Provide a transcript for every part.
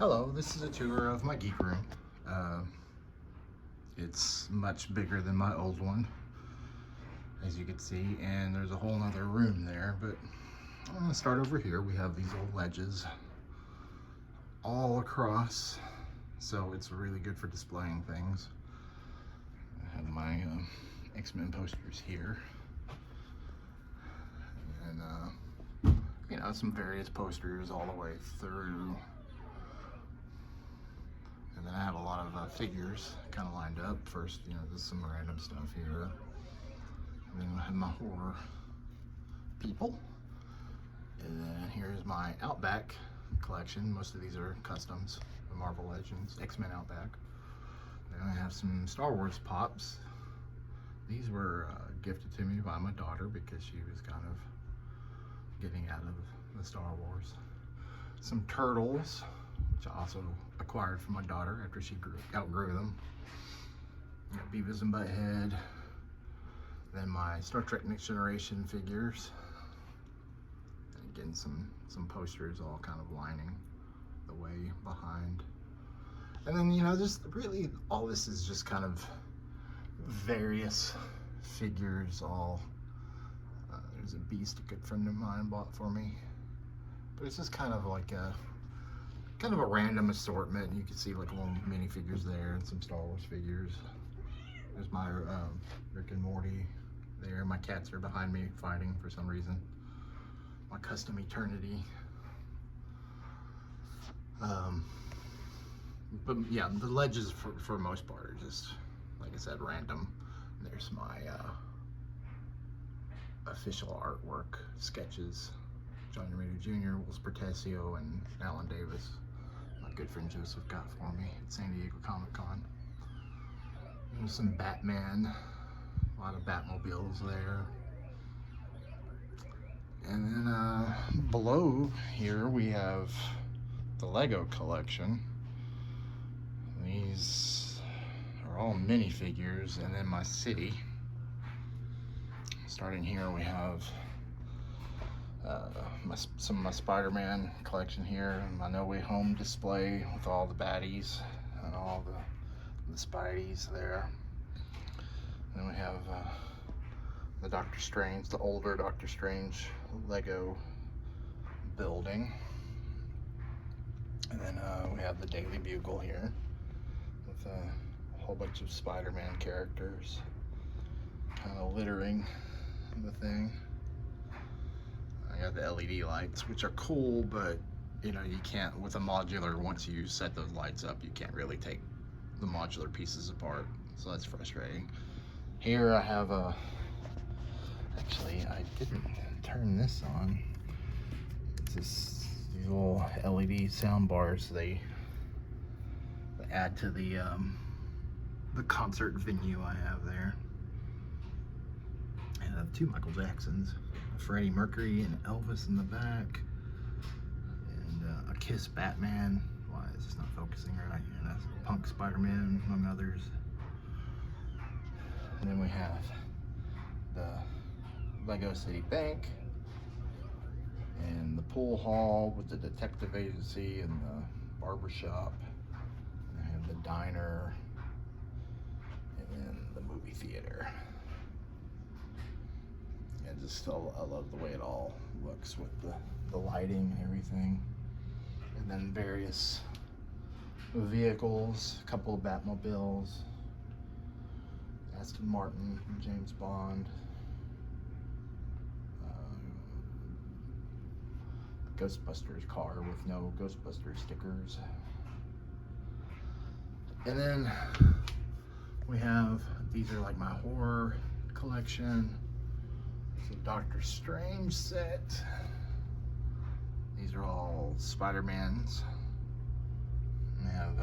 Hello, this is a tour of my Geek Room. It's much bigger than my old one, as you can see, and there's a whole nother room there, but I'm going to start over here. We have these old ledges all across, so it's really good for displaying things. I have my X-Men posters here, and you know, some various posters all the way through. And then I have a lot of figures kind of lined up. First, you know, there's some random stuff here. And then I have my horror people. And then here's my Outback collection. Most of these are customs, the Marvel Legends, X-Men Outback. Then I have some Star Wars pops. These were gifted to me by my daughter because she was kind of getting out of the Star Wars. Some turtles, which I also acquired from my daughter after she outgrew them. You know, Beavis and Butthead. Then my Star Trek Next Generation figures. And again, some posters all kind of lining the way behind. And then, you know, just really all this is just kind of various figures all. There's a Beast a good friend of mine bought for me. But it's just kind of like a random assortment. You can see like little mini figures there and some Star Wars figures. There's my Rick and Morty there. My cats are behind me fighting for some reason. My custom Eternity. But yeah, the ledges for most part are just, like I said, random. There's my official artwork sketches. Johnny Reader Jr., Will Spertesio, and Alan Davis. My good friend Joseph got for me at San Diego Comic-Con. There's some Batman, a lot of Batmobiles there. And then below here we have the Lego collection. These are all minifigures, and then my city. Starting here we have some of my Spider-Man collection here, my No Way Home display with all the baddies and all the Spideys there. Then we have the Doctor Strange, the older Doctor Strange Lego building. And then we have the Daily Bugle here with a whole bunch of Spider-Man characters kind of littering the thing. I got the LED lights, which are cool, but you know, you can't, with a modular, once you set those lights up, you can't really take the modular pieces apart, so that's frustrating. Here I have actually I didn't turn this on. It's these little LED sound bars they add to the concert venue I have there. And I have two Michael Jacksons. Freddie Mercury and Elvis in the back, and a Kiss Batman. Why is this not focusing right? And that's Punk Spider-Man, among others. And then we have the Lego City Bank and the pool hall with the detective agency and the barber shop. And I have the diner and then the movie theater. I love the way it all looks with the lighting and everything. And then various vehicles, a couple of Batmobiles, Aston Martin, James Bond, Ghostbusters car with no Ghostbusters stickers. And then we have, these are like my horror collection. The Doctor Strange set. These are all Spider-Mans. We have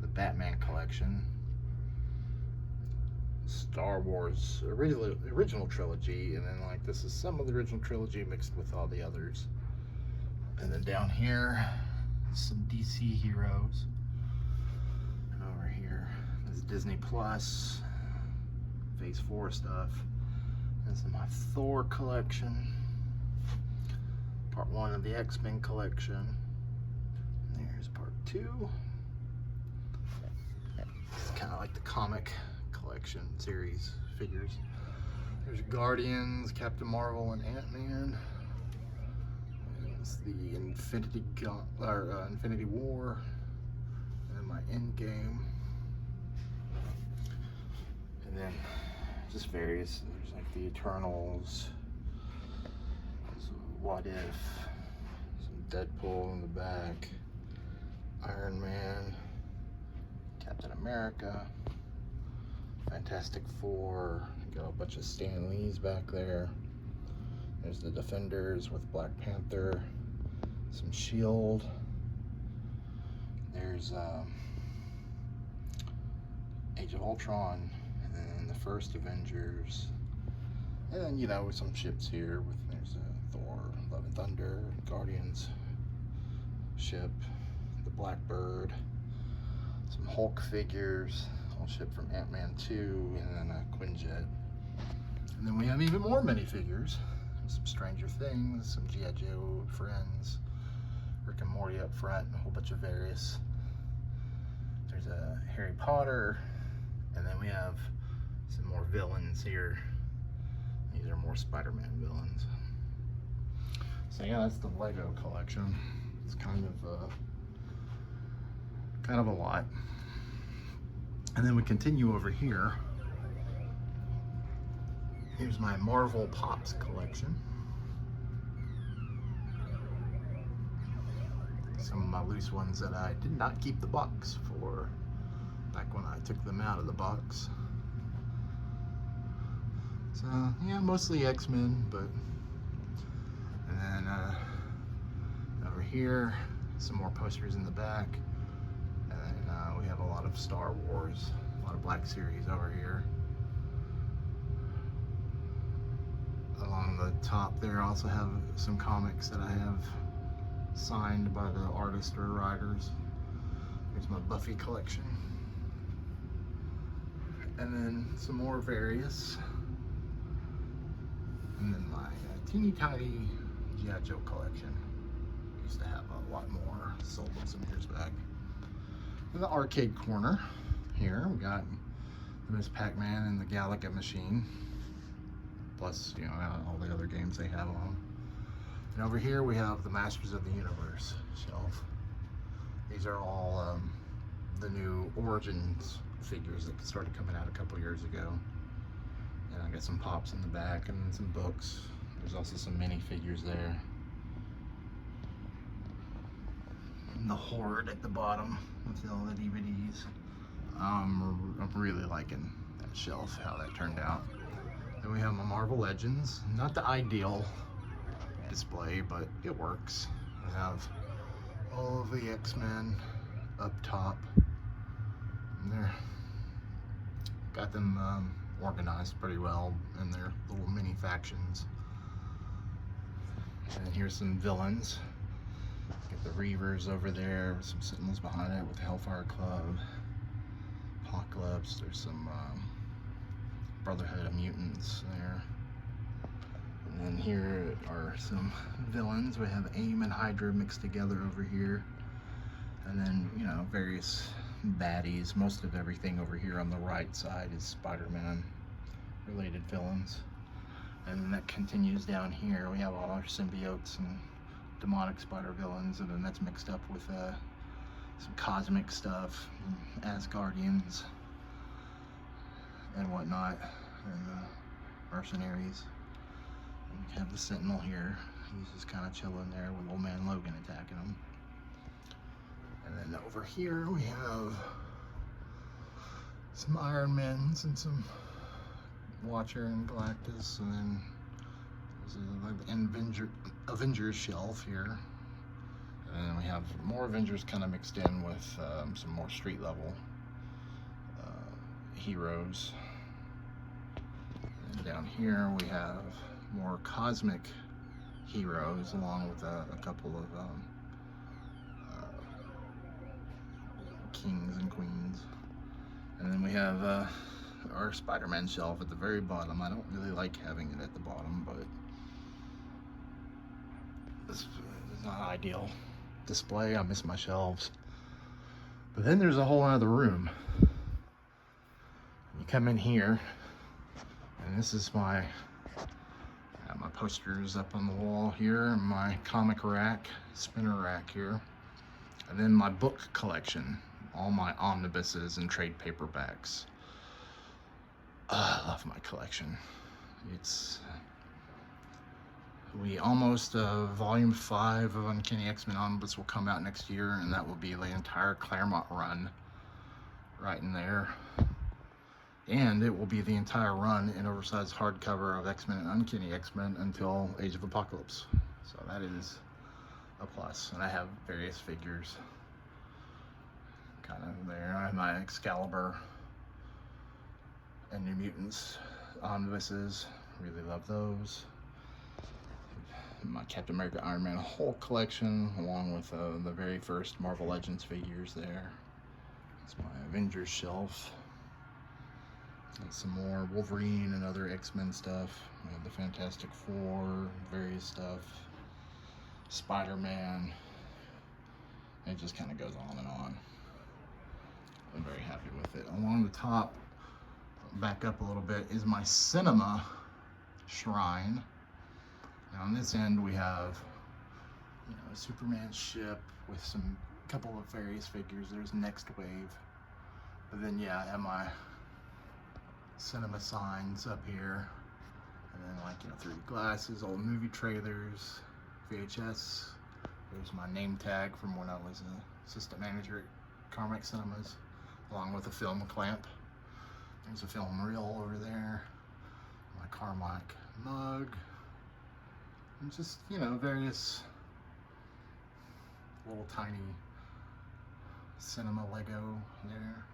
the Batman collection, Star Wars original trilogy, and then like this is some of the original trilogy mixed with all the others. And then down here, some DC heroes. And over here is Disney Plus, Phase 4 stuff. This is my Thor collection, part 1 of the X-Men collection. There's Here's part 2. It's kind of like the comic collection series figures. There's Guardians, Captain Marvel, and Ant-Man. It's the Infinity War, and then my Endgame, and then just various. There's like the Eternals, What If, some Deadpool in the back, Iron Man, Captain America, Fantastic Four. Got a bunch of Stan Lees back there. There's the Defenders with Black Panther, some Shield. There's Age of Ultron, and then the first Avengers. And then, you know, some ships here. There's Thor, Love and Thunder, Guardians ship, the Blackbird, some Hulk figures, whole ship from Ant-Man 2, and then a Quinjet. And then we have even more minifigures. Some Stranger Things, some G.I. Joe friends, Rick and Morty up front, and a whole bunch of various. There's a Harry Potter, and then we have some more villains here. These are more Spider-Man villains. So yeah, that's the Lego collection. It's kind of a lot. And then we continue over here. Here's my Marvel Pops collection. Some of my loose ones that I did not keep the box for back when I took them out of the box. So yeah, mostly X-Men, but and then over here, some more posters in the back, and then we have a lot of Star Wars, a lot of Black Series over here. Along the top there, I also have some comics that I have signed by the artists or writers. Here's my Buffy collection. And then some more various. And then my teeny tiny G.I. Joe collection. Used to have a lot more, sold them some years back. In the arcade corner here, we got the Miss Pac-Man and the Galaga Machine. Plus, you know, all the other games they have on. And over here we have the Masters of the Universe shelf. These are all the new Origins figures that started coming out a couple years ago. And I got some pops in the back and some books. There's also some minifigures there. And the Horde at the bottom with all the DVDs. I'm really liking that shelf, how that turned out. Then we have my Marvel Legends. Not the ideal display, but it works. We have all of the X-Men up top. And they're got them organized pretty well in their little mini factions. And here's some villains. Get the Reavers over there, some Sentinels behind it with the Hellfire Club, Apocalypse. There's some Brotherhood of Mutants there. And then here are some villains. We have AIM and Hydra mixed together over here. And then, you know, various baddies. Most of everything over here on the right side is Spider-Man related villains. And then that continues down here. We have all our symbiotes and demonic spider villains, and then that's mixed up with some cosmic stuff, Asgardians and whatnot, and mercenaries. And we have the Sentinel here. He's just kind of chilling there with old man Logan attacking him. And then over here we have some Iron Mans and some Watcher and Galactus, and then there's like the Avengers shelf here. And then we have more Avengers kind of mixed in with some more street level heroes. And down here we have more cosmic heroes along with a couple of kings and queens. And then we have our Spider-Man shelf at the very bottom. I don't really like having it at the bottom, but this is not ideal. display. I miss my shelves. But then there's a whole other room. You come in here, and this is my posters up on the wall here, and my comic rack, spinner rack here, and then my book collection, all my omnibuses and trade paperbacks. I love my collection. We almost, volume 5 of Uncanny X-Men Omnibus will come out next year, and that will be the entire Claremont run right in there. And it will be the entire run in oversized hardcover of X-Men and Uncanny X-Men until Age of Apocalypse. So that is a plus. And I have various figures kind of there. I have my Excalibur and New Mutants omnibuses. Really love those. My Captain America, Iron Man, Hulk collection, along with the very first Marvel Legends figures there. It's my Avengers shelf. And some more Wolverine and other X-Men stuff. We have the Fantastic Four, various stuff. Spider-Man. It just kind of goes on and on. I'm very happy with it. Along the top, back up a little bit, is my cinema shrine. Now on this end we have, a Superman ship with some couple of various figures. There's Next Wave. But then I have my cinema signs up here, and then 3D glasses, old movie trailers, VHS. There's my name tag from when I was an assistant manager at Carmack Cinemas, along with a film clamp. There's a film reel over there, my Carmack mug, and just various little tiny cinema Lego there.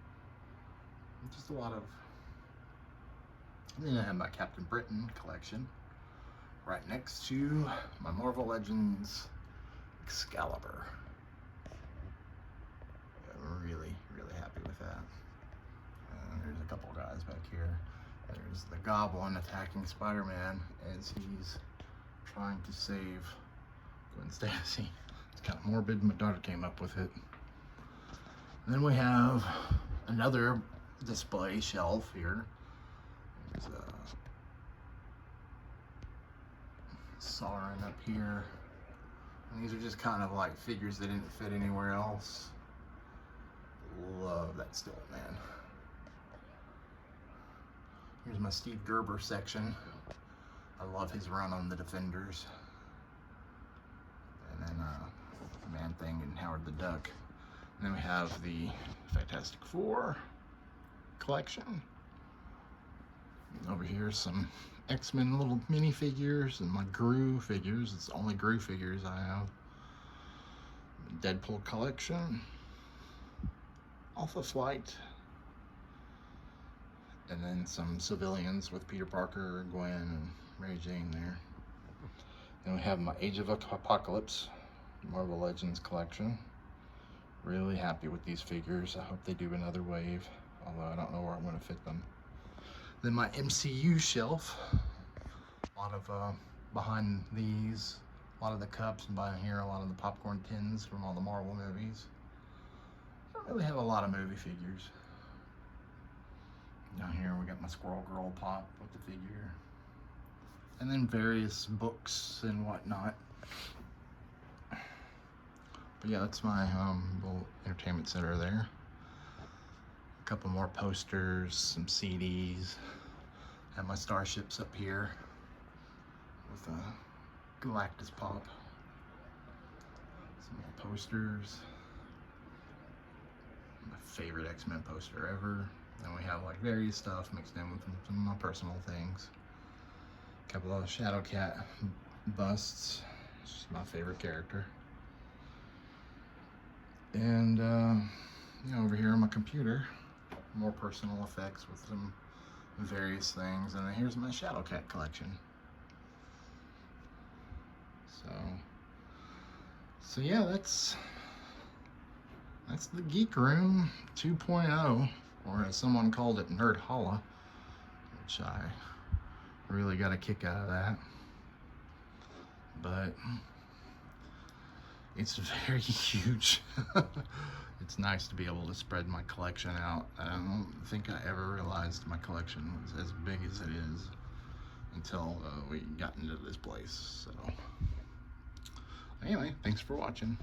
And just a lot of. Then I have my Captain Britain collection right next to my Marvel Legends Excalibur. I'm really, really happy with that. There's a couple guys back here. There's the Goblin attacking Spider-Man as he's trying to save Gwen Stacy. It's kind of morbid. My daughter came up with it. And then we have another display shelf here. There's Sauron up here. And these are just kind of like figures that didn't fit anywhere else. Love that still, man. Here's my Steve Gerber section. I love his run on the Defenders. And then Man-Thing and Howard the Duck. And then we have the Fantastic Four collection. Over here, some X-Men little mini figures and my Gru figures. It's the only Gru figures I have. Deadpool collection. Alpha Flight. And then some civilians with Peter Parker, Gwen, and Mary Jane there. Then we have my Age of Apocalypse Marvel Legends collection. Really happy with these figures. I hope they do another wave, although I don't know where I'm going to fit them. Then my MCU shelf. A lot of behind these, a lot of the cups, and behind here a lot of the popcorn tins from all the Marvel movies. I don't really have a lot of movie figures. Down here we got my Squirrel Girl pop with the figure. And then various books and whatnot. But yeah, that's my little entertainment center there. A couple more posters, some CDs. Have my starships up here with a Galactus pop. Some more posters. My favorite X-Men poster ever. And we have like various stuff mixed in with some of my personal things. A couple of Shadowcat busts. She's my favorite character. And over here on my computer, more personal effects with some various things. And then here's my Shadowcat collection. So yeah, that's the Geek Room 2.0, or as someone called it, Nerdhalla, which I really got a kick out of that. But It's very huge. It's nice to be able to spread my collection out. I don't think I ever realized my collection was as big as it is until we got into this place. So anyway, thanks for watching.